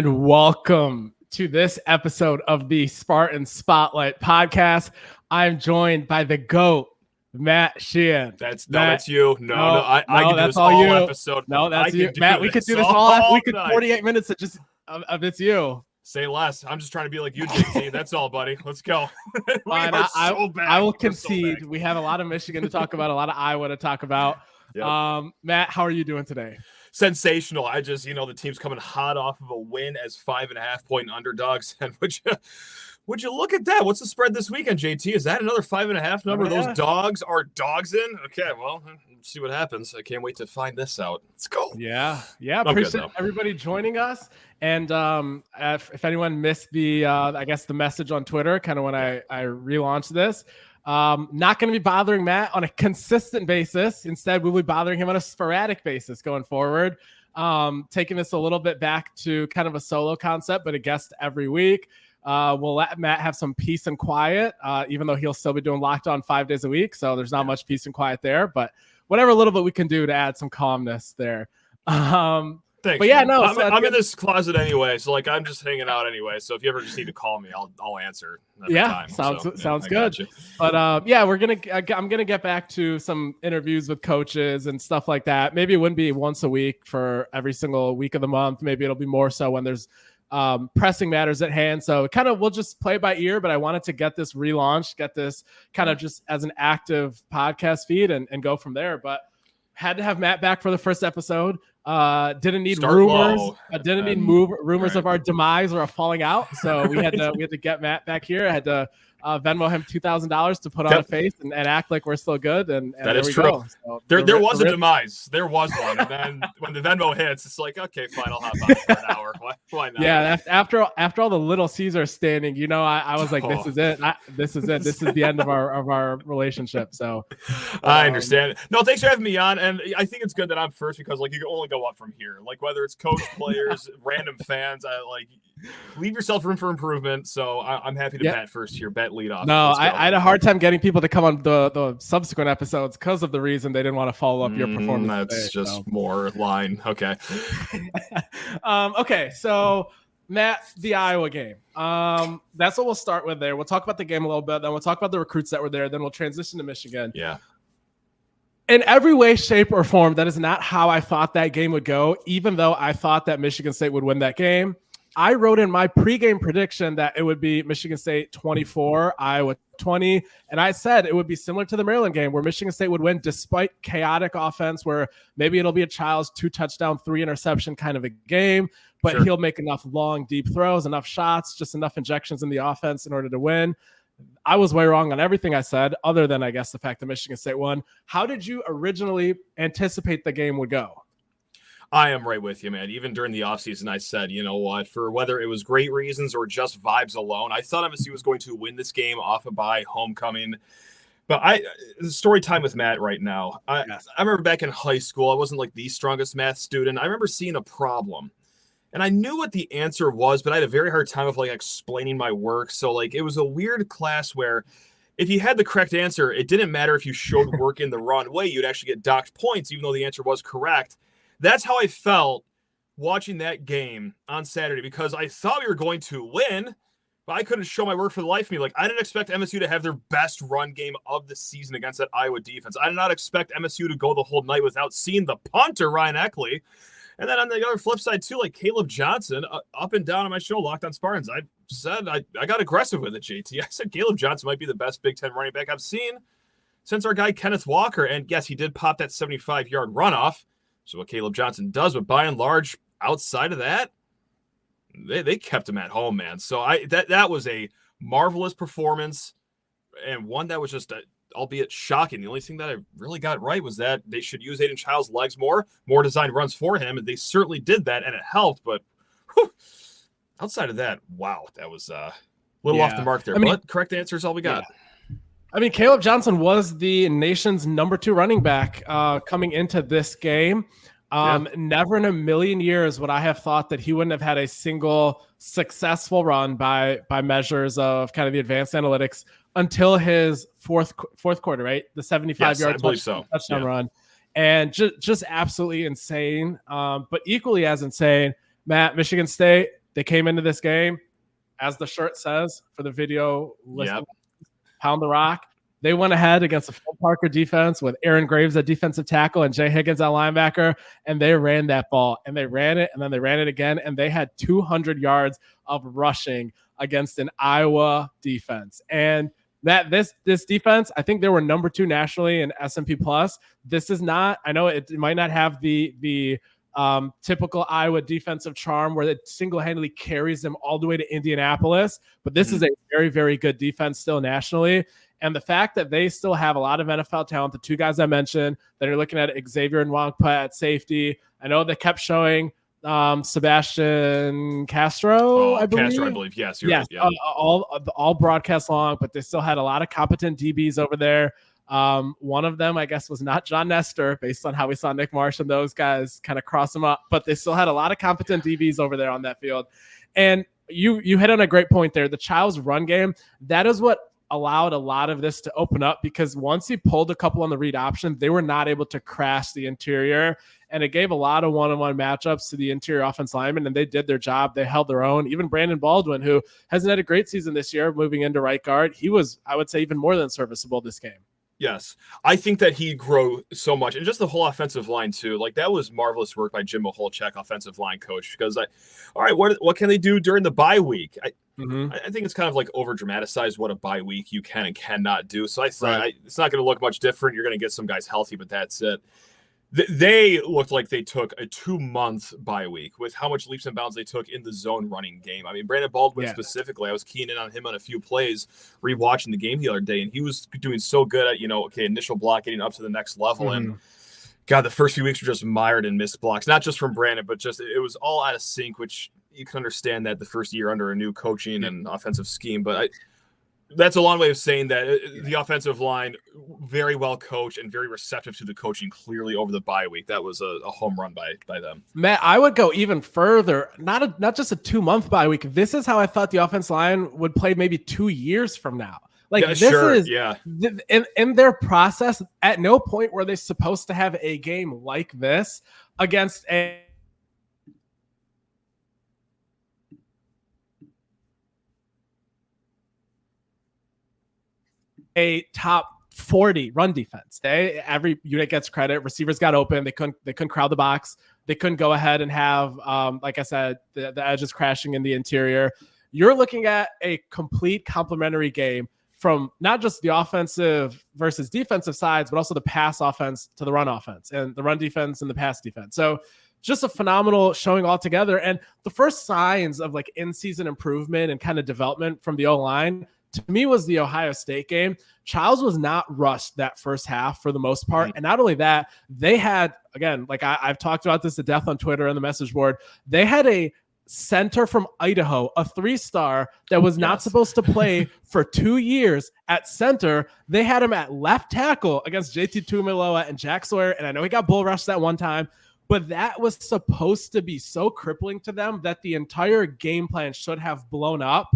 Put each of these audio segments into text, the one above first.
and welcome to this episode of the Spartan Spotlight podcast. I'm joined by the GOAT, Matt Sheehan. That's you. No, I can do this all all you. episode. No, that's you. Matt, we could do this all. We could 48 minutes of just of it's you. Say less. I'm just trying to be like you, JT. That's all, buddy. Let's go. Fine, I will concede. We have a lot of Michigan to talk about, a lot of Iowa to talk about. Yep. Matt, how are you doing today? Sensational. I just, the team's coming hot off of a win as 5.5-point underdogs. And would you look at that? What's the spread this weekend, JT? Is that another 5.5 number? Yeah. Those dogs are dogs in? Okay, well, let's see what happens. I can't wait to find this out. Let's go. Yeah. Appreciate everybody joining us. And if anyone missed the message on Twitter, kind of when I relaunched this, not going to be bothering Matt on a consistent basis. Instead, we'll be bothering him on a sporadic basis going forward. Taking this a little bit back to kind of a solo concept, but a guest every week. We'll let Matt have some peace and quiet, even though he'll still be doing Locked On 5 days a week. So there's not much peace and quiet there, but whatever little bit we can do to add some calmness there. Thanks. But yeah, no, I'm in this closet anyway, so I'm just hanging out anyway. So if you ever just need to call me, I'll answer. Sounds good. But I'm gonna get back to some interviews with coaches and stuff like that. Maybe it wouldn't be once a week for every single week of the month. Maybe it'll be more so when there's pressing matters at hand. So kind of we'll just play by ear. But I wanted to get this relaunched, get this kind of just as an active podcast feed and go from there. But had to have Matt back for the first episode. Didn't need rumors. Rumors of our demise or a falling out. So we had to get Matt back here. I had to Venmo him $2,000 to put on a face and act like we're still good. And that is true. So there was a demise. There was one. And then when the Venmo hits, it's like, okay, fine, I'll hop on for an hour. Why not? Yeah. After all the Little Caesar standing, I was like, this is it. This is it. This is the end of our relationship. So I understand. No, thanks for having me on. And I think it's good that I'm first because you can only go up from here. Whether it's coach, players, random fans, leave yourself room for improvement. So I'm happy to bat first here. Bet lead off. No, I had a hard time getting people to come on the subsequent episodes because of the reason they didn't want to follow up your performance. That's just more line. Okay. Okay. So Matt, the Iowa game. That's what we'll start with there. We'll talk about the game a little bit. Then we'll talk about the recruits that were there. Then we'll transition to Michigan. Yeah. In every way, shape, or form, that is not how I thought that game would go, even though I thought that Michigan State would win that game. I wrote in my pregame prediction that it would be Michigan State 24, Iowa 20. And I said it would be similar to the Maryland game where Michigan State would win despite chaotic offense, where maybe it'll be a Childs 2-touchdown, 3-interception kind of a game, but He'll make enough long, deep throws, enough shots, just enough injections in the offense in order to win. I was way wrong on everything I said, other than, I guess, the fact that Michigan State won. How did you originally anticipate the game would go? I am right with you, man. Even during the offseason, I said, you know what, for whether it was great reasons or just vibes alone, I thought MSU was going to win this game off a bye, homecoming. But story time with Matt right now. I remember back in high school, I wasn't the strongest math student. I remember seeing a problem. And I knew what the answer was, but I had a very hard time of explaining my work. So it was a weird class where if you had the correct answer, it didn't matter if you showed work in the wrong way, you'd actually get docked points, even though the answer was correct. That's how I felt watching that game on Saturday because I thought we were going to win, but I couldn't show my work for the life of me. I didn't expect MSU to have their best run game of the season against that Iowa defense. I did not expect MSU to go the whole night without seeing the punter, Ryan Eckley. And then on the other flip side, too, Caleb Johnson, up and down on my show, Locked On Spartans, I said I got aggressive with it, JT. I said Caleb Johnson might be the best Big Ten running back I've seen since our guy Kenneth Walker. And yes, he did pop that 75-yard runoff. So what Caleb Johnson does, but by and large, outside of that, they kept him at home, man. So that was a marvelous performance and one that was just, albeit shocking. The only thing that I really got right was that they should use Aiden Child's legs more designed runs for him, and they certainly did that, and it helped. But outside of that, wow, that was a little off the mark there. But correct answer is all we got. Yeah. Caleb Johnson was the nation's number 2 running back coming into this game. Never in a million years would I have thought that he wouldn't have had a single successful run by measures of kind of the advanced analytics until his fourth quarter, right? The 75-yard touchdown run. And just absolutely insane. But equally as insane, Matt, Michigan State, They came into this game, as the shirt says for the video listing, Pound the Rock. They went ahead against the Phil Parker defense with Aaron Graves at defensive tackle and Jay Higgins at linebacker, and they ran that ball, and they ran it, and then they ran it again, and they had 200 yards of rushing against an Iowa defense. And Matt, this defense, I think they were number 2 nationally in S&P Plus. This is not, I know it might not have the typical Iowa defensive charm where it single-handedly carries them all the way to Indianapolis, but this is a very, very good defense still nationally. And the fact that they still have a lot of NFL talent, the 2 guys I mentioned, that are looking at Xavier and Nwangpa at safety. I know they kept showing Sebastian Castro, I believe. Yes. Yes. Right, yeah. All broadcast long, but they still had a lot of competent DBs over there. One of them, I guess, was not John Nestor, based on how we saw Nick Marsh and those guys kind of cross them up, but they still had a lot of competent DBs over there on that field. And you hit on a great point there. The Child's run game, that is what allowed a lot of this to open up, because once he pulled a couple on the read option, they were not able to crash the interior, and it gave a lot of one-on-one matchups to the interior offense linemen, and they did their job. They held their own. Even Brandon Baldwin, who hasn't had a great season this year, moving into right guard, he was, I would say, even more than serviceable this game. Yes, I think that he'd grow so much, and just the whole offensive line too. Like, that was marvelous work by Jim Maholchek, offensive line coach. Because all right, what can they do during the bye week? I think it's kind of like over dramatized what a bye week you can and cannot do. So I thought it's not going to look much different. You're going to get some guys healthy, but that's it. They looked like they took a 2-month bye week with how much leaps and bounds they took in the zone running game. I mean, Brandon Baldwin specifically, I was keying in on him on a few plays, rewatching the game the other day, and he was doing so good at, initial block, getting up to the next level. And God, the first few weeks were just mired in missed blocks, not just from Brandon, but just it was all out of sync, which you can understand that the first year under a new coaching and offensive scheme. But that's a long way of saying that the offensive line, very well coached and very receptive to the coaching clearly over the bye week. That was a home run by them. Matt, I would go even further. Not just a 2-month bye week. This is how I thought the offense line would play maybe 2 years from now. Like, in their process, at no point were they supposed to have a game like this against a top 40 run defense. Every unit gets credit. Receivers got open. They couldn't crowd the box. They couldn't go ahead and have, like I said, the edges crashing in the interior. You're looking at a complete complementary game from not just the offensive versus defensive sides, but also the pass offense to the run offense, and the run defense and the pass defense. So just a phenomenal showing altogether. And the first signs of like in-season improvement and kind of development from the O-line, to me, was the Ohio State game. Childs was not rushed that first half for the most part. And not only that, they had, again, like I've talked about this to death on Twitter and the message board, they had a center from Idaho, a 3-star that was not supposed to play for 2 years at center. They had him at left tackle against JT Tuimoloau and Jack Sawyer. And I know he got bull rushed that one time, but that was supposed to be so crippling to them that the entire game plan should have blown up.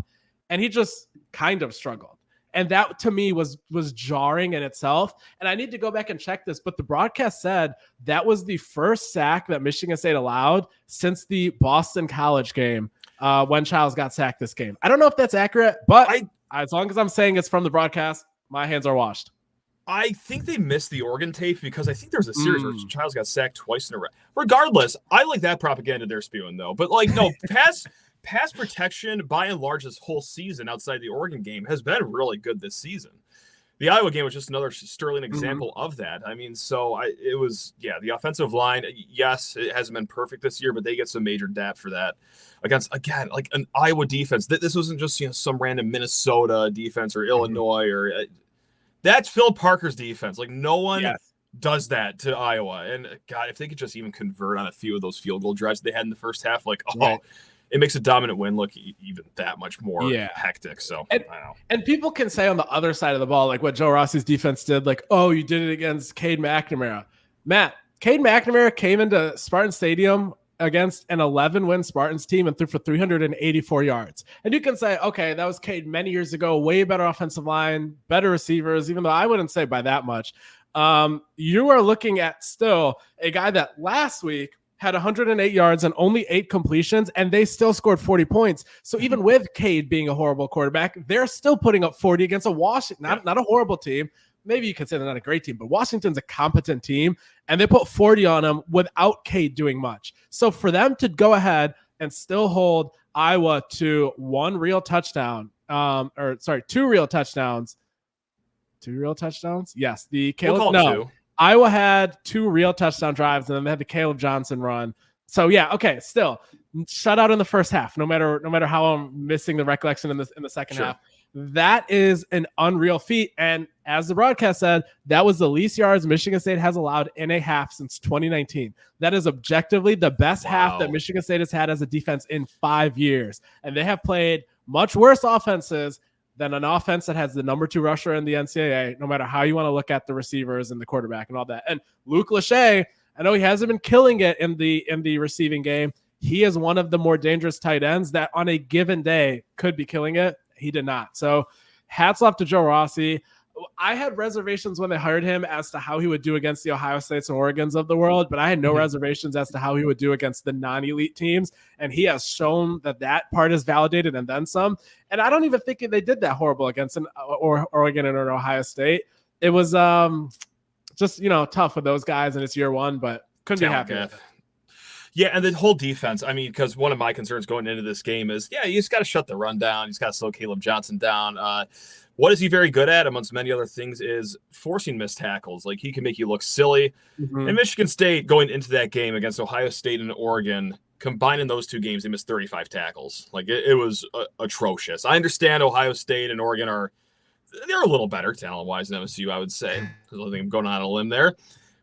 And he just kind of struggled. And that, to me, was jarring in itself. And I need to go back and check this, but the broadcast said that was the first sack that Michigan State allowed since the Boston College game when Childs got sacked this game. I don't know if that's accurate, but as long as I'm saying it's from the broadcast, my hands are washed. I think they missed the Oregon tape, because I think there's a series where Childs got sacked twice in a row. Regardless, I like that propaganda they're spewing, though. But, no, pass protection, by and large, this whole season outside the Oregon game has been really good this season. The Iowa game was just another sterling example of that. I mean, the offensive line, yes, it hasn't been perfect this year, but they get some major depth for that against, again, like an Iowa defense. This wasn't just, some random Minnesota defense or Illinois that's Phil Parker's defense. Like, no one does that to Iowa. And God, if they could just even convert on a few of those field goal drives they had in the first half, it makes a dominant win look even that much more hectic. So, I don't know. And people can say on the other side of the ball, like what Joe Rossi's defense did, like, oh, you did it against Cade McNamara. Matt, Cade McNamara came into Spartan Stadium against an 11-win Spartans team and threw for 384 yards. And you can say, okay, that was Cade many years ago, way better offensive line, better receivers, even though I wouldn't say by that much. You are looking at still a guy that last week had 108 yards and only 8 completions, and they still scored 40 points. So even with Cade being a horrible quarterback, they're still putting up 40 against a Washington, not a horrible team. Maybe you could say they're not a great team, but Washington's a competent team, and they put 40 on them without Cade doing much. So for them to go ahead and still hold Iowa to 2 real touchdowns. Yes, Iowa had 2 real touchdown drives, and then they had the Caleb Johnson run. So yeah, okay, still shutout in the first half. No matter how I'm missing the recollection in the second half, that is an unreal feat. And as the broadcast said, that was the least yards Michigan State has allowed in a half since 2019. That is objectively the best half that Michigan State has had as a defense in 5 years, and they have played much worse offenses than an offense that has the number 2 rusher in the NCAA, no matter how you want to look at the receivers and the quarterback and all that. And Luke Lachey, I know he hasn't been killing it in the receiving game. He is one of the more dangerous tight ends that on a given day could be killing it. He did not. So hats off to Joe Rossi. I had reservations when they hired him as to how he would do against the Ohio States and Oregons of the world, but I had no reservations as to how he would do against the non-elite teams. And he has shown that part is validated and then some. And I don't even think they did that horrible against Oregon and Ohio State. It was just, tough with those guys, and it's year one, but couldn't be happy with it. Yeah, and the whole defense, I mean, because one of my concerns going into this game is, you just got to shut the run down. You just got to slow Caleb Johnson down. What is he very good at, amongst many other things, is forcing missed tackles. Like, he can make you look silly. Mm-hmm. And Michigan State, going into that game against Ohio State and Oregon, combining those 2 games, they missed 35 tackles. Like, it was atrocious. I understand Ohio State and Oregon they're a little better talent-wise than MSU, I would say. I think I'm going on a limb there.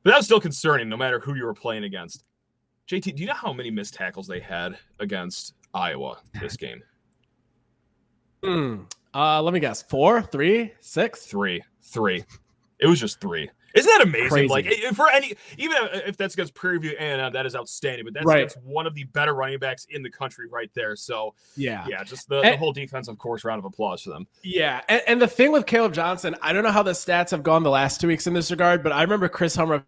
But that was still concerning, no matter who you were playing against. JT, do you know how many missed tackles they had against Iowa this game? Let me guess. 4, 3, 6? 3. It was just 3. Isn't that amazing? Crazy. Like, even if that's against Prairie View A&M, that is outstanding. But that's one of the better running backs in the country right there. So yeah, just the whole defense, of course, round of applause for them. Yeah, and the thing with Caleb Johnson, I don't know how the stats have gone the last 2 weeks in this regard, but I remember Chris Hummer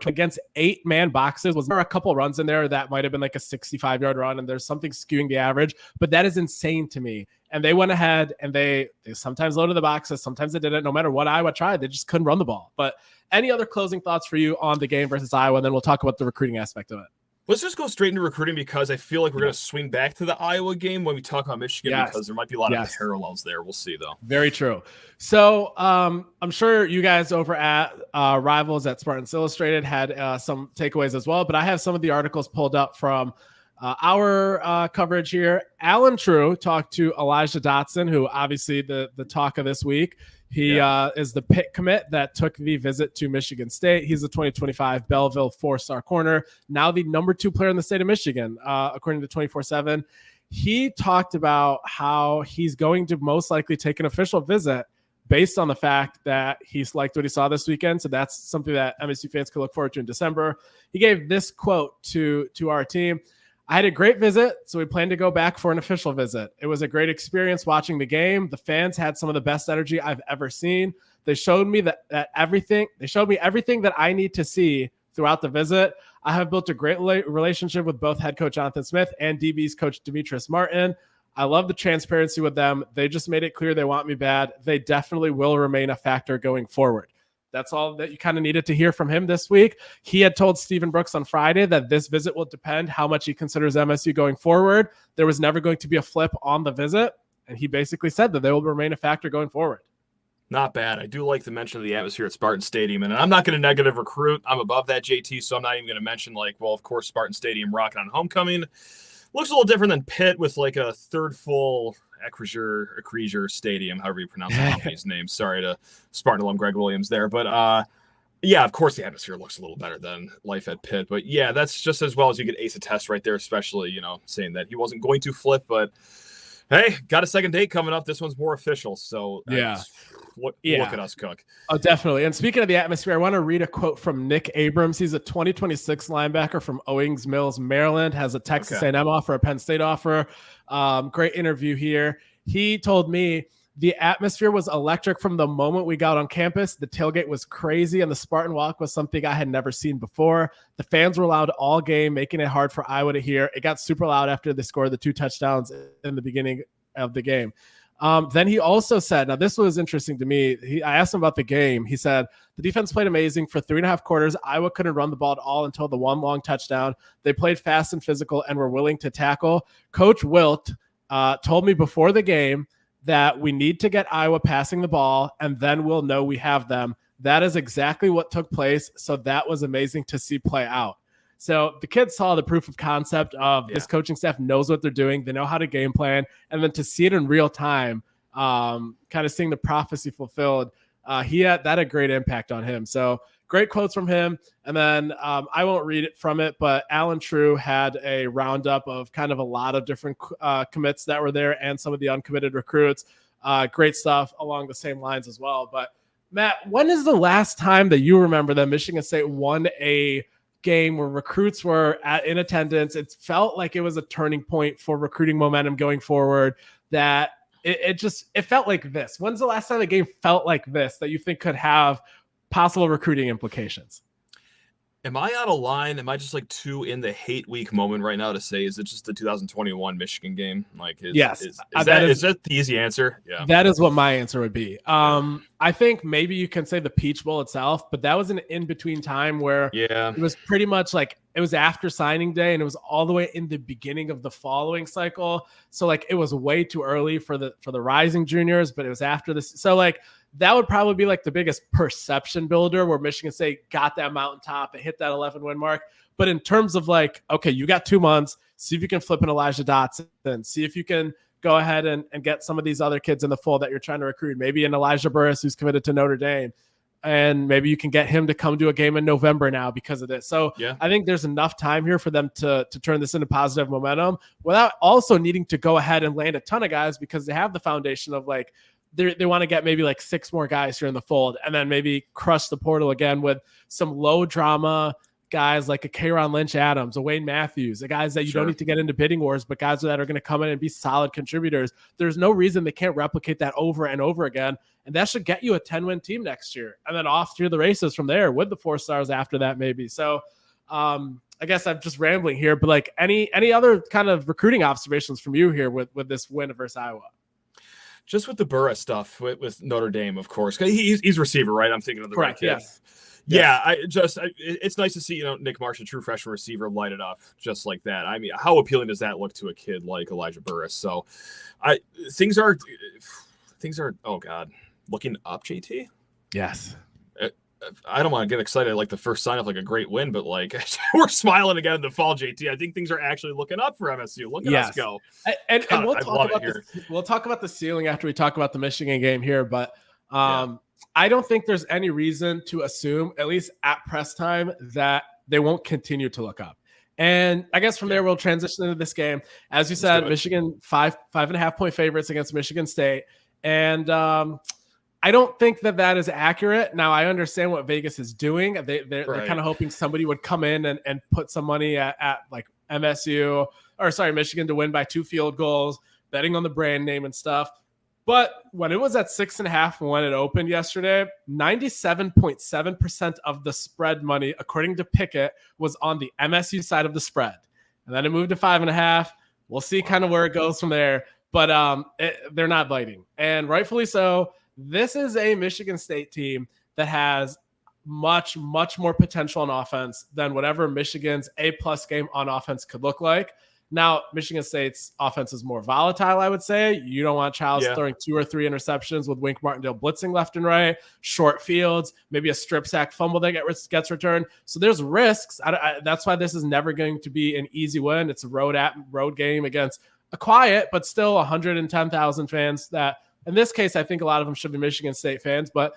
against 8-man boxes. Was there a couple runs in there that might have been like a 65-yard run, and there's something skewing the average, but that is insane to me. And they went ahead and they sometimes loaded the boxes, sometimes they didn't. No matter what Iowa tried, they just couldn't run the ball. But any other closing thoughts for you on the game versus Iowa, and then we'll talk about the recruiting aspect of it. Let's just go straight into recruiting, because I feel like we're going to swing back to the Iowa game when we talk about Michigan, because there might be a lot of parallels there. We'll see, though. Very true. So I'm sure you guys over at Rivals at Spartans Illustrated had some takeaways as well, but I have some of the articles pulled up from our coverage here. Alan True talked to Elijah Dotson, who obviously the talk of this week. He is the Pitt commit that took the visit to Michigan State. He's the 2025 Belleville 4-star corner, now the number 2 player in the state of Michigan, according to 24/7. He talked about how he's going to most likely take an official visit based on the fact that he's liked what he saw this weekend. So that's something that MSU fans could look forward to in December. He gave this quote to our team. I had a great visit, so we plan to go back for an official visit. It was a great experience watching the game. The fans had some of the best energy I've ever seen. They showed me everything that I need to see throughout the visit. I have built a great relationship with both head coach Jonathan Smith and DB's coach Demetrius Martin. I love the transparency with them. They just made it clear they want me bad. They definitely will remain a factor going forward. That's all that you kind of needed to hear from him this week. He had told Stephen Brooks on Friday that this visit will depend how much he considers MSU going forward. There was never going to be a flip on the visit, and he basically said that they will remain a factor going forward. Not bad. I do like the mention of the atmosphere at Spartan Stadium, and I'm not going to negative recruit. I'm above that, JT, so I'm not even going to mention, of course, Spartan Stadium rocking on homecoming. Looks a little different than Pitt with like a third full Acrisure Stadium, however you pronounce the company's name. Sorry to Spartan alum Greg Williams there. But of course the atmosphere looks a little better than life at Pitt. But yeah, that's just as well as you could ace a test right there, especially, saying that he wasn't going to flip. But hey, got a second date coming up. This one's more official. So look at us cook. Oh, definitely. And speaking of the atmosphere, I want to read a quote from Nick Abrams. He's a 2026 linebacker from Owings Mills, Maryland, has a Texas A&M offer, a Penn State offer. Great interview here. He told me The atmosphere was electric from the moment we got on campus. The tailgate was crazy, and the Spartan Walk was something I had never seen before. The fans were loud all game, making it hard for Iowa to hear. It got super loud after they scored the 2 touchdowns in the beginning of the game. Then he also said, now this was interesting to me. I asked him about the game. He said, the defense played amazing for 3.5 quarters. Iowa couldn't run the ball at all until the one long touchdown. They played fast and physical and were willing to tackle. Coach Wilt told me before the game that we need to get Iowa passing the ball, and then we'll know we have them. That is exactly what took place. So that was amazing to see play out. So the kids saw the proof of concept of this coaching staff knows what they're doing. They know how to game plan. And then to see it in real time, kind of seeing the prophecy fulfilled, that had a great impact on him. So great quotes from him. And then I won't read it from it, but Alan True had a roundup of kind of a lot of different commits that were there and some of the uncommitted recruits. Great stuff along the same lines as well. But Matt, when is the last time that you remember that Michigan State won a game where recruits were in attendance? It felt like it was a turning point for recruiting momentum going forward, that it felt like this. When's the last time a game felt like this that you think could have possible recruiting implications? Am I out of line? Am I just like too in the hate week moment right now to say, is it just the 2021 Michigan game? Like, yes. Is that the easy answer? Yeah. That is what my answer would be. I think maybe you can say the Peach Bowl itself, but that was an in-between time where it was pretty much like it was after signing day and it was all the way in the beginning of the following cycle. So like it was way too early for the rising juniors, but it was after this. So like that would probably be like the biggest perception builder where Michigan State got that mountaintop and hit that 11-win mark. But in terms of like, okay, you got 2 months, see if you can flip an Elijah Dotson, see if you can go ahead and get some of these other kids in the fold that you're trying to recruit. Maybe an Elijah Burris who's committed to Notre Dame. And maybe you can get him to come to a game in November now because of this. So I think there's enough time here for them to turn this into positive momentum without also needing to go ahead and land a ton of guys, because they have the foundation of like, they want to get maybe like 6 more guys here in the fold and then maybe crush the portal again with some low drama guys like a Kayron Lynch Adams, a Wayne Matthews, the guys that you don't need to get into bidding wars, but guys that are going to come in and be solid contributors. There's no reason they can't replicate that over and over again. And that should get you a 10-win team next year. And then off through the races from there with the 4 stars after that, maybe. So I guess I'm just rambling here, but like any other kind of recruiting observations from you here with this win versus Iowa? Just with the Burris stuff with Notre Dame, of course. He's receiver, right? I'm thinking of the right kid. Yes. Yeah, it's nice to see, Nick Marsh, a true freshman receiver, light it up just like that. I mean, how appealing does that look to a kid like Elijah Burris? So, things are, oh God, looking up, JT. Yes. I don't want to get excited like the first sign of like a great win, but like we're smiling again in the fall, JT. I think things are actually looking up for MSU. Look at us go. And we'll talk about the ceiling after we talk about the Michigan game here, but I don't think there's any reason to assume, at least at press time, that they won't continue to look up. And I guess from there, we'll transition into this game. As you said, Michigan 5.5 point favorites against Michigan State. And I don't think that is accurate. Now, I understand what Vegas is doing. They're kind of hoping somebody would come in and put some money at like Michigan to win by 2 field goals, betting on the brand name and stuff. But when it was at 6.5 when it opened yesterday, 97.7% of the spread money, according to Pickett, was on the MSU side of the spread. And then it moved to 5.5. We'll see kind of where it goes from there. But they're not biting. And rightfully so. This is a Michigan State team that has much, much more potential on offense than whatever Michigan's A-plus game on offense could look like. Now, Michigan State's offense is more volatile, I would say. You don't want Childs throwing 2 or 3 interceptions with Wink Martindale blitzing left and right, short fields, maybe a strip sack fumble that gets returned. So there's risks. That's why this is never going to be an easy win. It's a road game against a quiet, but still 110,000 fans that, in this case, I think a lot of them should be Michigan State fans, but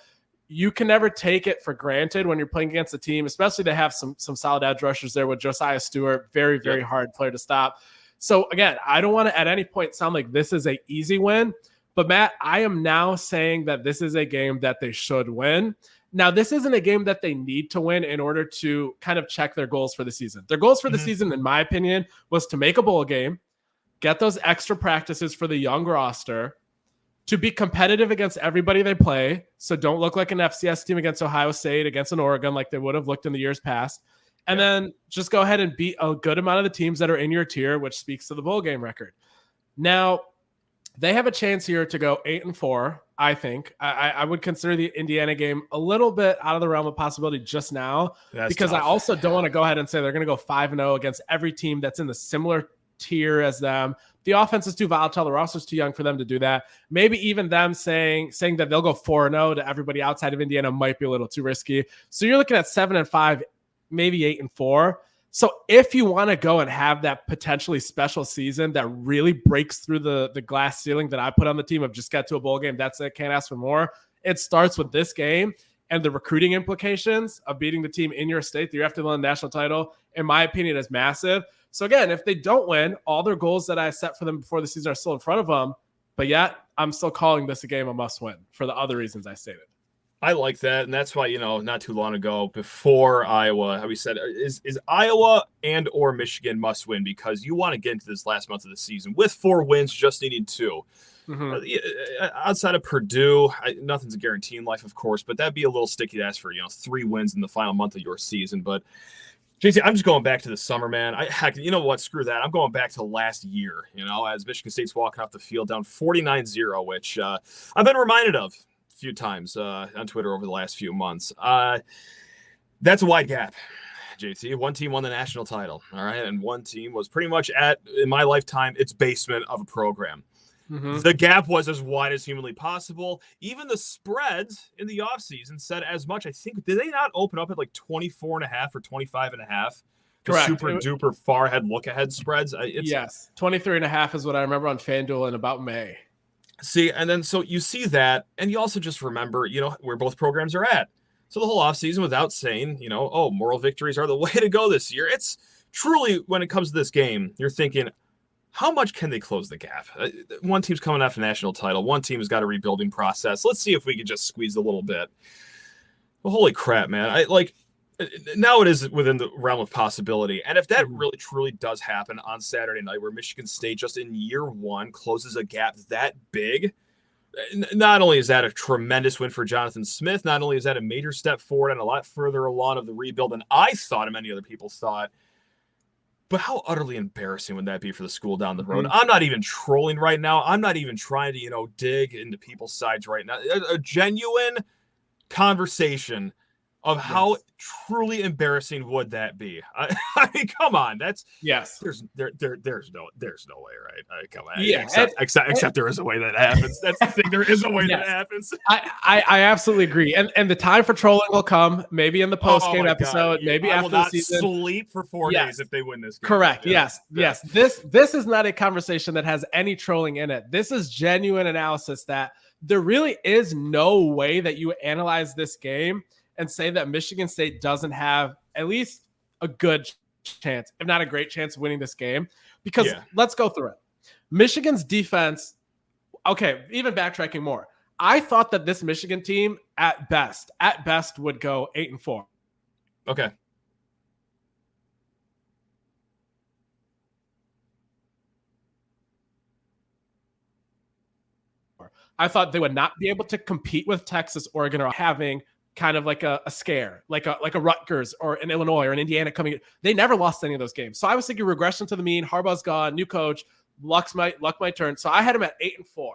you can never take it for granted when you're playing against a team, especially to have some solid edge rushers there with Josiah Stewart, very, very hard player to stop. So again, I don't want to at any point sound like this is an easy win, but Matt, I am now saying that this is a game that they should win. Now, this isn't a game that they need to win in order to kind of check their goals for the season. Their goals for the season, in my opinion, was to make a bowl game, get those extra practices for the young roster, to be competitive against everybody they play. So don't look like an FCS team against Ohio State, against an Oregon, like they would have looked in the years past. And then just go ahead and beat a good amount of the teams that are in your tier, which speaks to the bowl game record. Now, they have a chance here to go 8-4, I think. I would consider the Indiana game a little bit out of the realm of possibility just now, because tough. I also don't want to go ahead and say they're going to go 5-0 against every team that's in the similar tier as them. The offense is too volatile. The roster's too young for them to do that. Maybe even them saying that they'll go 4-0 to everybody outside of Indiana might be a little too risky. So you're looking at 7-5, maybe 8-4. So if you want to go and have that potentially special season that really breaks through the glass ceiling that I put on the team of just get to a bowl game, that's it, can't ask for more. It starts with this game and the recruiting implications of beating the team in your state the year after they won the national title, in my opinion, is massive. So again, if they don't win, all their goals that I set for them before the season are still in front of them. But yet, I'm still calling this a game a must-win for the other reasons I stated. I like that, and that's why, not too long ago, before Iowa, how we said, is Iowa and or Michigan must win, because you want to get into this last month of the season with 4 wins, just needing 2. Mm-hmm. Outside of Purdue, nothing's a guarantee in life, of course, but that'd be a little sticky to ask for, 3 wins in the final month of your season. But JT, I'm just going back to the summer, man. Heck, you know what? Screw that. I'm going back to last year, as Michigan State's walking off the field down 49-0, which I've been reminded of a few times on Twitter over the last few months. That's a wide gap, JT. One team won the national title, all right? And one team was pretty much in my lifetime, its basement of a program. Mm-hmm. The gap was as wide as humanly possible. Even the spreads in the offseason said as much. I think, did they not open up at like 24.5 or 25.5? Correct. Super duper far ahead look ahead spreads. Yes. 23.5 is what I remember on FanDuel in about May. See, and then so you see that, and you also just remember, where both programs are at. So the whole offseason, without saying, moral victories are the way to go this year. It's truly, when it comes to this game, you're thinking, how much can they close the gap? One team's coming off a national title. One team has got a rebuilding process. Let's see if we can just squeeze a little bit. Well, holy crap, man. Now it is within the realm of possibility. And if that really, truly does happen on Saturday night, where Michigan State just in year 1 closes a gap that big, not only is that a tremendous win for Jonathan Smith, not only is that a major step forward and a lot further along of the rebuild than I thought and many other people thought, but how utterly embarrassing would that be for the school down the road? Mm-hmm. I'm not even trolling right now. I'm not even trying to, dig into people's sides right now. A genuine conversation of how truly embarrassing would that be? I mean, come on. That's There's no way, right? Come on. Yeah. Except there is a way that happens. That's the thing. There is a way that happens. I absolutely agree. And the time for trolling will come. Maybe in the post game episode. Maybe after the season. Sleep for 4 days if they win this game. Correct. Yeah. Yes. This is not a conversation that has any trolling in it. This is genuine analysis that there really is no way that you analyze this game and say that Michigan State doesn't have at least a good chance, if not a great chance, of winning this game. Because let's go through it. Michigan's defense, okay, even backtracking more, I thought that this Michigan team at best would go 8-4. Okay. I thought they would not be able to compete with Texas, Oregon, or having kind of like a scare, like a Rutgers or an Illinois or an Indiana coming in. They never lost any of those games. So I was thinking regression to the mean. Harbaugh's gone, new coach, luck might turn. So I had him at 8-4.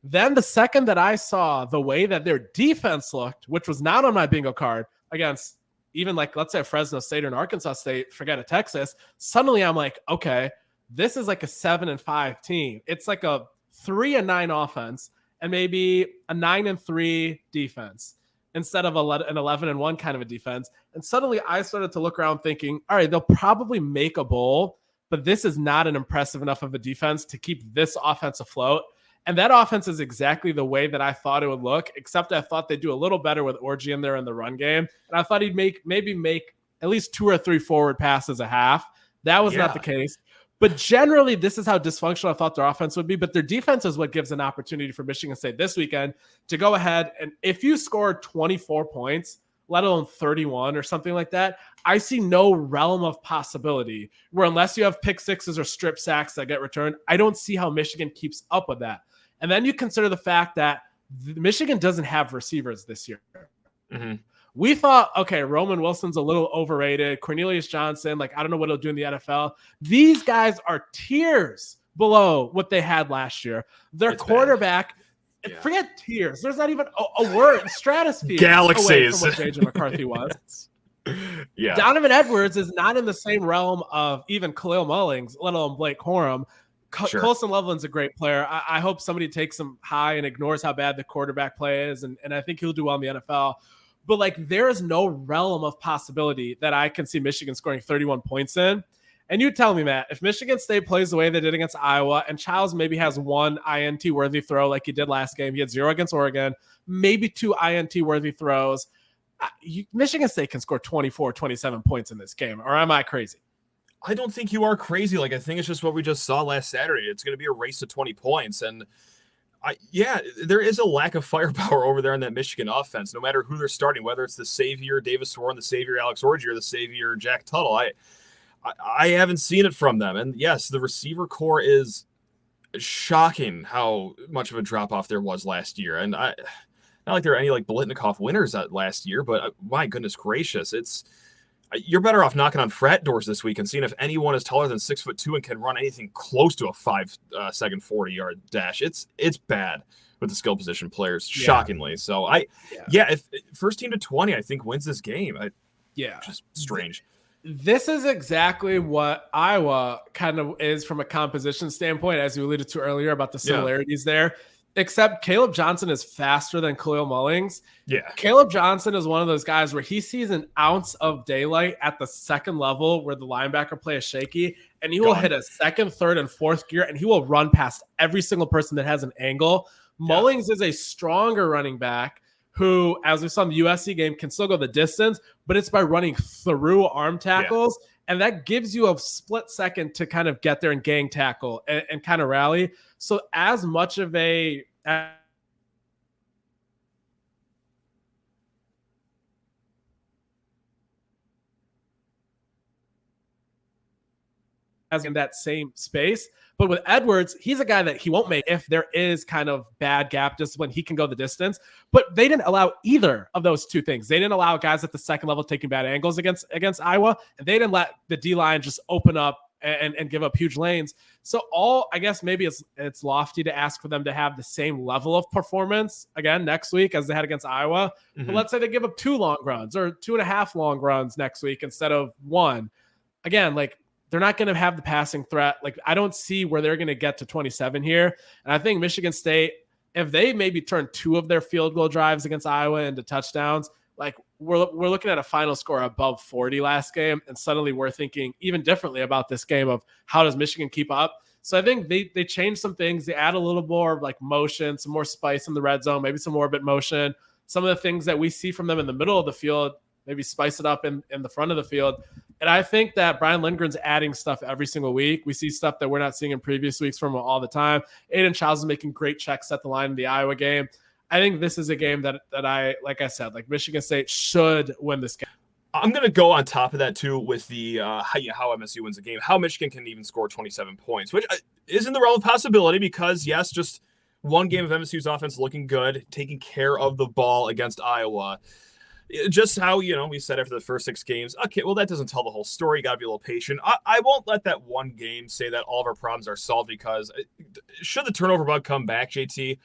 Then the second that I saw the way that their defense looked, which was not on my bingo card against even like, let's say Fresno State or an Arkansas State, forget a Texas, suddenly I'm like, okay, this is like a 7-5 team. It's like a 3-9 offense and maybe a 9-3 defense, instead of an 11-1 kind of a defense. And suddenly I started to look around thinking, all right, they'll probably make a bowl, but this is not an impressive enough of a defense to keep this offense afloat. And that offense is exactly the way that I thought it would look, except I thought they'd do a little better with Orji in there in the run game. And I thought he'd maybe make at least 2 or 3 forward passes a half. That was not the case. But generally, this is how dysfunctional I thought their offense would be. But their defense is what gives an opportunity for Michigan State this weekend to go ahead. And if you score 24 points, let alone 31 or something like that, I see no realm of possibility where, unless you have pick sixes or strip sacks that get returned, I don't see how Michigan keeps up with that. And then you consider the fact that Michigan doesn't have receivers this year. Mm-hmm. We thought, okay, Roman Wilson's a little overrated. Cornelius Johnson, like, I don't know what he'll do in the NFL. These guys are tiers below what they had last year. Their quarterback, forget tiers. There's not even a word, stratosphere. Galaxies. Away from what J.J. McCarthy was. Yeah. Donovan Edwards is not in the same realm of even Khalil Mullings, let alone Blake Corum. Colson Loveland's a great player. I hope somebody takes him high and ignores how bad the quarterback play is, and I think he'll do well in the NFL. But, like, there is no realm of possibility that I can see Michigan scoring 31 points in. And you tell me, Matt, if Michigan State plays the way they did against Iowa and Childs maybe has one INT-worthy throw like he did last game, he had 0 against Oregon, maybe 2 INT-worthy throws, Michigan State can score 24, 27 points in this game. Or am I crazy? I don't think you are crazy. Like, I think it's just what we just saw last Saturday. It's going to be a race to 20 points. And there is a lack of firepower over there in that Michigan offense, no matter who they're starting, whether it's the savior Davis Warren, the savior Alex Orji, or the savior Jack Tuttle. I haven't seen it from them. And yes, the receiver core is shocking how much of a drop off there was last year. And not like there are any like Biletnikoff winners last year, but my goodness gracious, you're better off knocking on frat doors this week and seeing if anyone is taller than 6'2" and can run anything close to a 5-second 40-yard dash. It's bad with the skill position players, shockingly. So if first team to 20, I think wins this game. Just strange. This is exactly what Iowa kind of is from a composition standpoint, as you alluded to earlier about the similarities there. Except Caleb Johnson is faster than Khalil Mullings. Yeah. Caleb Johnson is one of those guys where he sees an ounce of daylight at the second level where the linebacker play is shaky, and he will hit a second, third, and fourth gear, and he will run past every single person that has an angle. Mullings is a stronger running back who, as we saw in the USC game, can still go the distance, but it's by running through arm tackles. Yeah. And that gives you a split second to kind of get there and gang tackle and kind of rally. So as much of a as in that same space. But with Edwards, he's a guy that he won't make if there is kind of bad gap discipline. He can go the distance. But they didn't allow either of those two things. They didn't allow guys at the second level taking bad angles against Iowa, and they didn't let the D-line just open up and give up huge lanes. So I guess maybe it's lofty to ask for them to have the same level of performance again next week as they had against Iowa. Mm-hmm. But let's say they give up 2 long runs or 2.5 long runs next week instead of 1. Again, like, they're not going to have the passing threat. Like, I don't see where they're going to get to 27 here. And I think Michigan State, if they maybe turn 2 of their field goal drives against Iowa into touchdowns, like we're looking at a final score above 40 last game. And suddenly we're thinking even differently about this game of how does Michigan keep up? So I think they change some things. They add a little more like motion, some more spice in the red zone, maybe some orbit motion. Some of the things that we see from them in the middle of the field, maybe spice it up in the front of the field. And I think that Brian Lindgren's adding stuff every single week. We see stuff that we're not seeing in previous weeks from him all the time. Aiden Childs is making great checks at the line in the Iowa game. I think this is a game that I, like I said, like Michigan State should win this game. I'm going to go on top of that, too, with the how MSU wins the game, how Michigan can even score 27 points, which isn't the realm of possibility because, yes, just one game of MSU's offense looking good, taking care of the ball against Iowa. Just how, we said after the first 6 games, okay, well, that doesn't tell the whole story. You got to be a little patient. I won't let that one game say that all of our problems are solved because should the turnover bug come back, JT,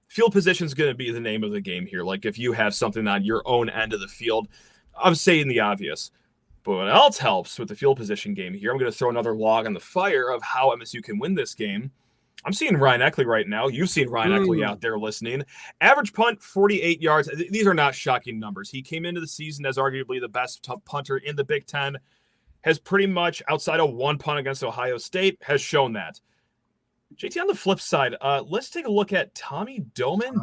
field position is going to be the name of the game here. Like if you have something on your own end of the field, I'm saying the obvious. But what else helps with the field position game here, I'm going to throw another log on the fire of how MSU can win this game. I'm seeing Ryan Eckley right now. You've seen Ryan Eckley out there listening. Average punt, 48 yards. These are not shocking numbers. He came into the season as arguably the best punter in the Big Ten, has pretty much, outside of one punt against Ohio State, has shown that. JT, on the flip side, let's take a look at Tommy Doman,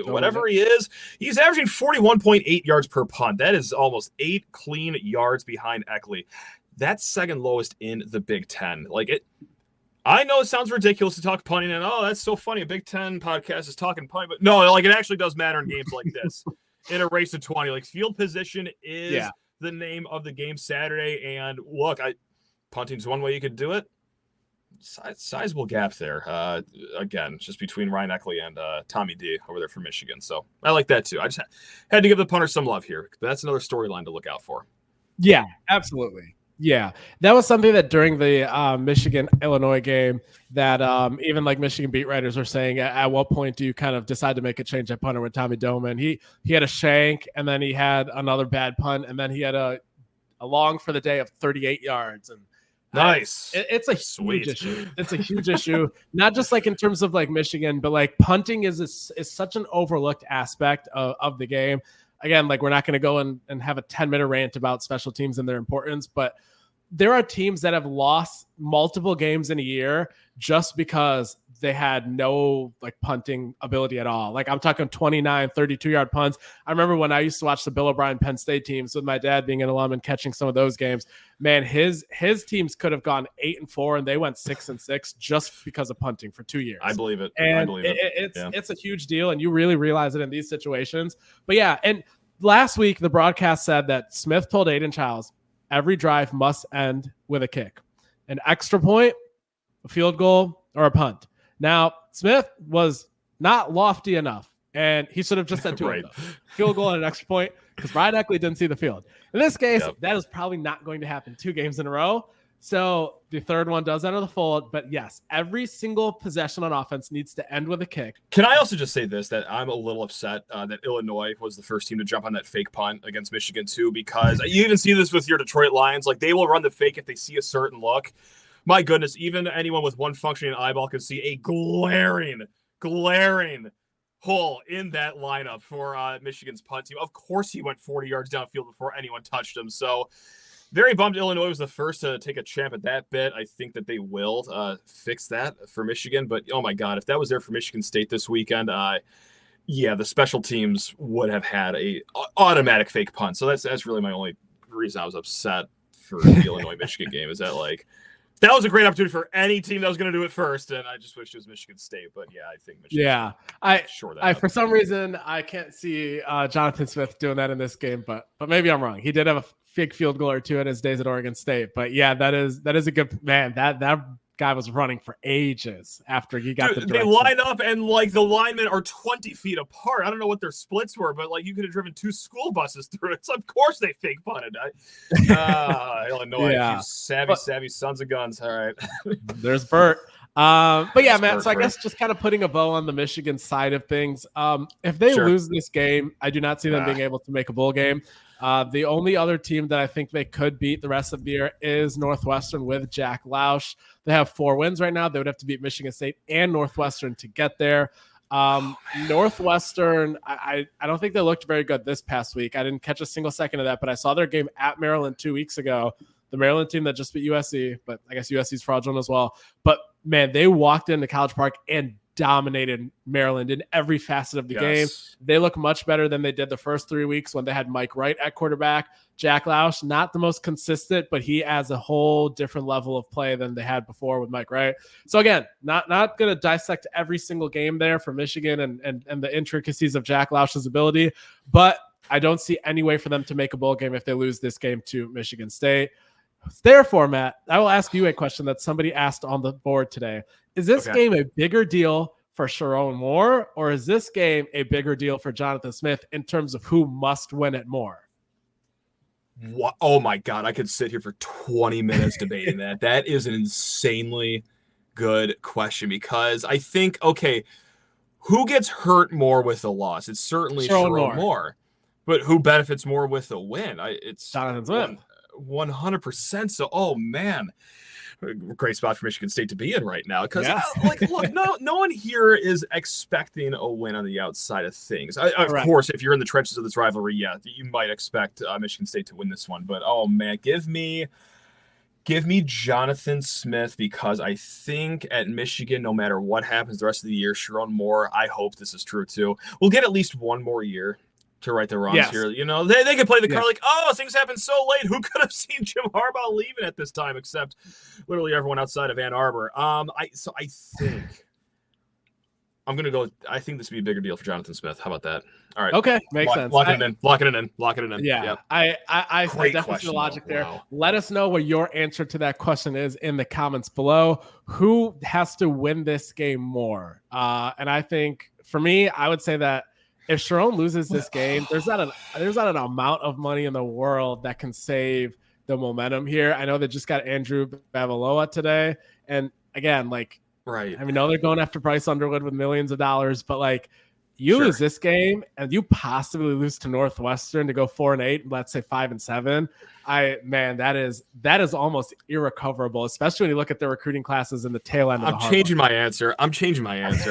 whatever he is. He's averaging 41.8 yards per punt. That is almost 8 clean yards behind Eckley. That's second lowest in the Big Ten. I know it sounds ridiculous to talk punting, and that's so funny. A Big Ten podcast is talking punting, but no, it actually does matter in games like this. In a race to 20, field position is the name of the game Saturday. And look, punting's one way you could do it. sizable gap there. Again, just between Ryan Eckley and Tommy D over there for Michigan. So I like that too. I just had to give the punter some love here. That's another storyline to look out for. Yeah, absolutely. Yeah, that was something that during the Michigan-Illinois game that even like Michigan beat writers were saying, at what point do you kind of decide to make a change at punter with Tommy Doman? He had a shank, and then he had another bad punt, and then he had a long for the day of 38 yards. And nice. It's a huge issue. It's a huge issue, not just like in terms of like Michigan, but like punting is such an overlooked aspect of the game. Again, like we're not going to go and have a 10-minute rant about special teams and their importance, but there are teams that have lost multiple games in a year just because they had no like punting ability at all. Like I'm talking 29, 32-yard punts. I remember when I used to watch the Bill O'Brien Penn State teams with my dad being an alum and catching some of those games. Man, his teams could have gone 8-4 and they went 6-6 just because of punting for 2 years. I believe it. And it's a huge deal, and you really realize it in these situations. But yeah, and last week the broadcast said that Smith told Aiden Childs every drive must end with a kick, an extra point, a field goal, or a punt. Now, Smith was not lofty enough, and he should have just said two of them. Field goal and an extra point, because Ryan Eckley didn't see the field. In this case, that is probably not going to happen 2 games in a row. So the third one does enter the fold. But yes, every single possession on offense needs to end with a kick. Can I also just say this, that I'm a little upset that Illinois was the first team to jump on that fake punt against Michigan too, because you even see this with your Detroit Lions. Like they will run the fake if they see a certain look. My goodness, even anyone with one functioning eyeball can see a glaring hole in that lineup for Michigan's punt team. Of course he went 40 yards downfield before anyone touched him. So very bummed Illinois was the first to take a champ at that bit. I think that they will fix that for Michigan. But, oh, my God, if that was there for Michigan State this weekend, yeah, the special teams would have had a automatic fake punt. So that's really my only reason I was upset for the Illinois-Michigan game is that, like, that was a great opportunity for any team that was going to do it first, and I just wish it was Michigan State. But yeah, I think Michigan. Yeah, I for some reason I can't see Jonathan Smith doing that in this game, but maybe I'm wrong. He did have a fake field goal or two in his days at Oregon State, but yeah, that is a good man. That guy was running for ages after he got the direct they line up and like the linemen are 20 feet apart. I don't know what their splits were, but like you could have driven 2 school buses through it. So of course they fake punted. Illinois, you savvy sons of guns. All right. There's Bert. But yeah, Matt, so I guess just kind of putting a bow on the Michigan side of things. If they lose this game, I do not see them being able to make a bowl game. The only other team that I think they could beat the rest of the year is Northwestern with Jack Lausch. They have 4 wins right now. They would have to beat Michigan State and Northwestern to get there. Northwestern, I don't think they looked very good this past week. I didn't catch a single second of that, but I saw their game at Maryland 2 weeks ago. The Maryland team that just beat USC, but I guess USC's fraudulent as well. But man, they walked into College Park and dominated Maryland in every facet of the game. They look much better than they did the first 3 weeks when they had Mike Wright at quarterback. Jack Lausch, not the most consistent, but he adds a whole different level of play than they had before with Mike Wright. So again, not going to dissect every single game there for Michigan and the intricacies of Jack Lausch's ability, but I don't see any way for them to make a bowl game if they lose this game to Michigan State. Therefore, Matt, I will ask you a question that somebody asked on the board today. Is this game a bigger deal for Sharon Moore, or is this game a bigger deal for Jonathan Smith in terms of who must win it more? What? Oh, my God. I could sit here for 20 minutes debating that. That is an insanely good question because I think, okay, who gets hurt more with a loss? It's certainly Sharon Moore. But who benefits more with a win? It's Jonathan Smith. 100%. So, oh man, great spot for Michigan State to be in right now. Because, look, no one here is expecting a win on the outside of things. Of course, if you're in the trenches of this rivalry, yeah, you might expect Michigan State to win this one. But oh man, give me Jonathan Smith because I think at Michigan, no matter what happens the rest of the year, Sharon Moore, I hope this is true too, we'll get at least one more year to right the wrongs here. You know, they could play the card like, oh, things happen so late. Who could have seen Jim Harbaugh leaving at this time except literally everyone outside of Ann Arbor? I think I'm I'm gonna go. I think this would be a bigger deal for Jonathan Smith. How about that? All right. Okay, makes sense. Locking it in. Yeah, Yep. I definitely see the logic there. Wow. Let us know what your answer to that question is in the comments below. Who has to win this game more? And I think for me, I would say that if Sharon loses this game, there's not an amount of money in the world that can save the momentum here. I know they just got Andrew Bavaloa today, and again, like, right. I mean, they're going after Bryce Underwood with millions of dollars, but like, you lose this game and you possibly lose to Northwestern to go 4-8, let's say 5-7. That is almost irrecoverable, especially when you look at the recruiting classes in the tail end of the I'm changing my answer.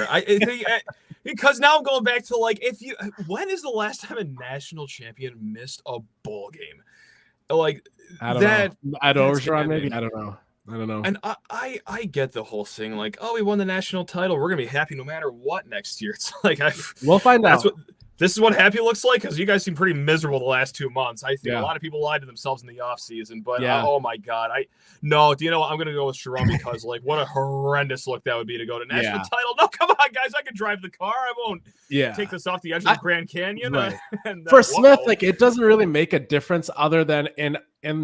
I think because now I'm going back to like, when is the last time a national champion missed a bowl game? Like I don't know. At Orgeron, maybe? I don't know. And I get the whole thing, like, oh, we won the national title, we're gonna be happy no matter what next year. It's like we'll find out. This is what happy looks like, because you guys seem pretty miserable the last 2 months. I think a lot of people lied to themselves in the off season, but oh my god, do you know what? I'm gonna go with Sharon because like what a horrendous look that would be to go to national title. No, come on, guys, I can drive the car. I won't take this off the edge of the Grand Canyon. Right. For Smith, like, it doesn't really make a difference other than in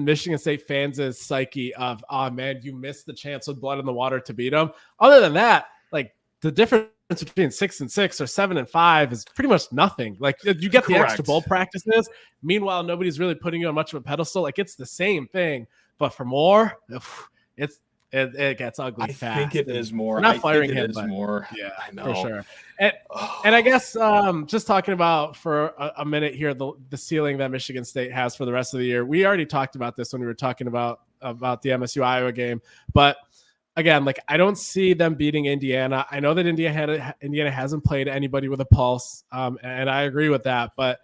Michigan State fans' psyche of, oh man, you missed the chance with blood in the water to beat them. Other than that, like, the difference between 6-6 or 7-5 is pretty much nothing. Like, you get the extra bowl practices. Meanwhile, nobody's really putting you on much of a pedestal. Like, it's the same thing, but for more, it gets ugly fast. I think it is more. We're not firing him, but more. Yeah, I know for sure. And I guess just talking about for a minute here, the ceiling that Michigan State has for the rest of the year. We already talked about this when we were talking about the MSU Iowa game, but again, like, I don't see them beating Indiana. I know that Indiana hasn't played anybody with a pulse, and I agree with that, but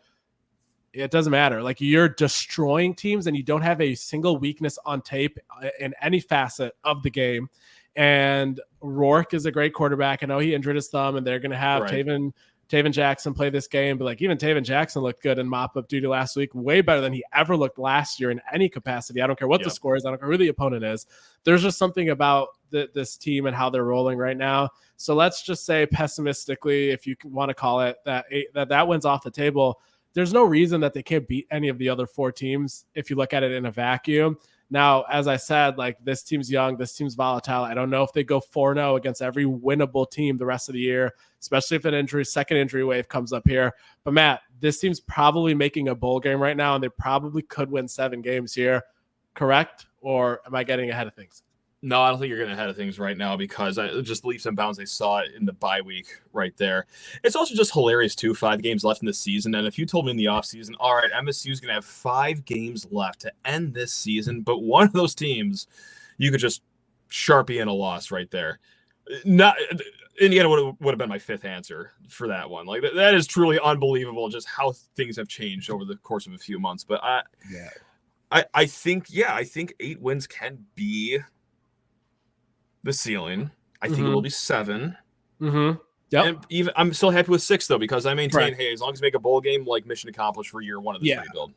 it doesn't matter. Like, you're destroying teams and you don't have a single weakness on tape in any facet of the game. And Rourke is a great quarterback. I know he injured his thumb, and they're going to have Taven Jackson play this game. But like, even Taven Jackson looked good in mop-up duty last week, way better than he ever looked last year in any capacity. I don't care what the score is. I don't care who the opponent is. There's just something about this team and how they're rolling right now. So let's just say pessimistically, if you want to call it, that wins off the table. There's no reason that they can't beat any of the other 4 teams if you look at it in a vacuum. Now, as I said, like, this team's young, this team's volatile. I don't know if they go 4-0 against every winnable team the rest of the year, especially if an second injury wave comes up here. But Matt, this team's probably making a bowl game right now, and they probably could win 7 games here. Correct? Or am I getting ahead of things? No, I don't think you're getting ahead of things right now, because just leaps and bounds. They saw it in the bye week right there. It's also just hilarious, too. 5 games left in the season. And if you told me in the offseason, all right, MSU is going to have 5 games left to end this season, but one of those teams, you could just Sharpie in a loss right there. Indiana would have been my 5th answer for that one. Like, that is truly unbelievable, just how things have changed over the course of a few months. But I think 8 wins can be the ceiling. I think it will be 7. Yep. And even I'm still happy with 6 though, because I maintain, hey, as long as you make a bowl game, like, mission accomplished for year 1 of this rebuild.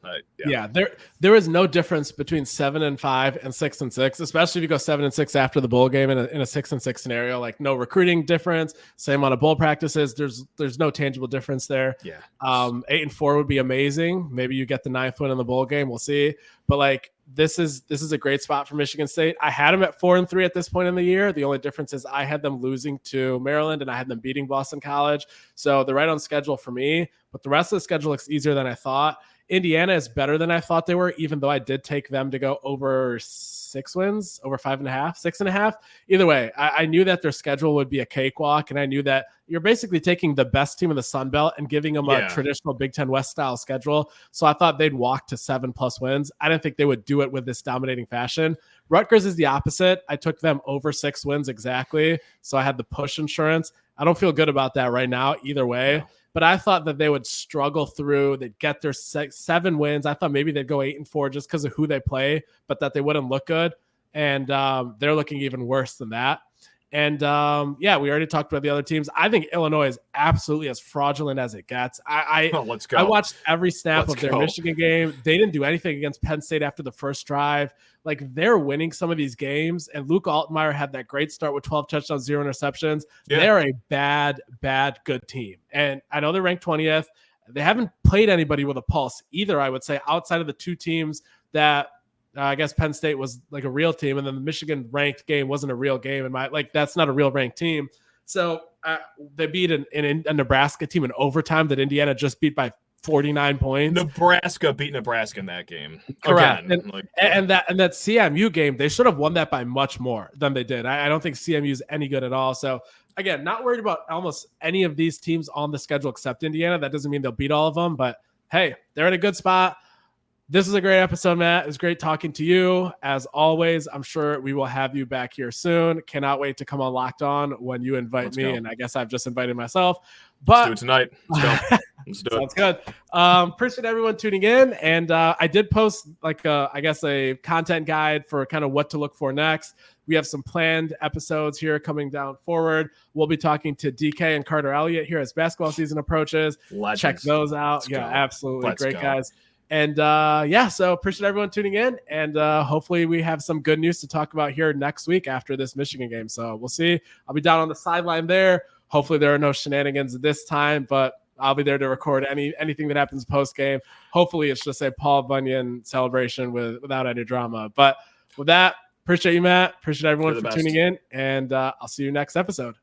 There is no difference between 7-5 and 6-6, especially if you go 7-6 after the bowl game in a 6-6 scenario. Like, no recruiting difference, same amount of bowl practices. There's no tangible difference there. 8-4 would be amazing. Maybe you get the 9th win in the bowl game. We'll see. But like, this is a great spot for Michigan State. I had them at 4-3 at this point in the year. The only difference is I had them losing to Maryland and I had them beating Boston College. So they're right on schedule for me, but the rest of the schedule looks easier than I thought. Indiana is better than I thought they were, even though I did take them to go over 6 wins, over 5.5, 6.5. Either way, I knew that their schedule would be a cakewalk, and I knew that you're basically taking the best team in the Sun Belt and giving them a traditional Big Ten West style schedule. So I thought they'd walk to 7+ wins. I didn't think they would do it with this dominating fashion. Rutgers is the opposite. I took them over 6 wins exactly. So I had the push insurance. I don't feel good about that right now either way. No. But I thought that they would struggle through. They'd get their 7 wins. I thought maybe they'd go 8-4 just because of who they play, but that they wouldn't look good. And they're looking even worse than that. And yeah, we already talked about the other teams. I think Illinois is absolutely as fraudulent as it gets. Let's go. I watched every snap of their Michigan game. They didn't do anything against Penn State after the first drive. Like, they're winning some of these games, and Luke Altmaier had that great start with 12 touchdowns, 0 interceptions. Yeah. They're a bad, good team. And I know they're ranked 20th. They haven't played anybody with a pulse either, I would say, outside of the two teams that I guess Penn State was like a real team, and then the Michigan ranked game wasn't a real game. That's not a real ranked team. So they beat a Nebraska team in overtime that Indiana just beat by 49 points. Nebraska beat Nebraska in that game. Correct. And that CMU game, they should have won that by much more than they did. I don't think CMU is any good at all. So again, not worried about almost any of these teams on the schedule except Indiana. That doesn't mean they'll beat all of them, but hey, they're in a good spot. This is a great episode, Matt. It was great talking to you. As always, I'm sure we will have you back here soon. Cannot wait to come on Locked On when you invite me. And I guess I've just invited myself. But let's do it tonight. Let's go. Let's do it. Sounds good. Appreciate everyone tuning in. And I did post a content guide for kind of what to look for next. We have some planned episodes here coming down forward. We'll be talking to DK and Carter Elliott here as basketball season approaches. Legends. Check those out. Let's go. Absolutely. Let's great go. Guys. And so appreciate everyone tuning in, and hopefully we have some good news to talk about here next week after this Michigan game. So we'll see. I'll be down on the sideline there. Hopefully there are no shenanigans this time, but I'll be there to record anything that happens post game. Hopefully it's just a Paul Bunyan celebration without any drama. But with that, appreciate you, Matt. Appreciate everyone for tuning in, and I'll see you next episode.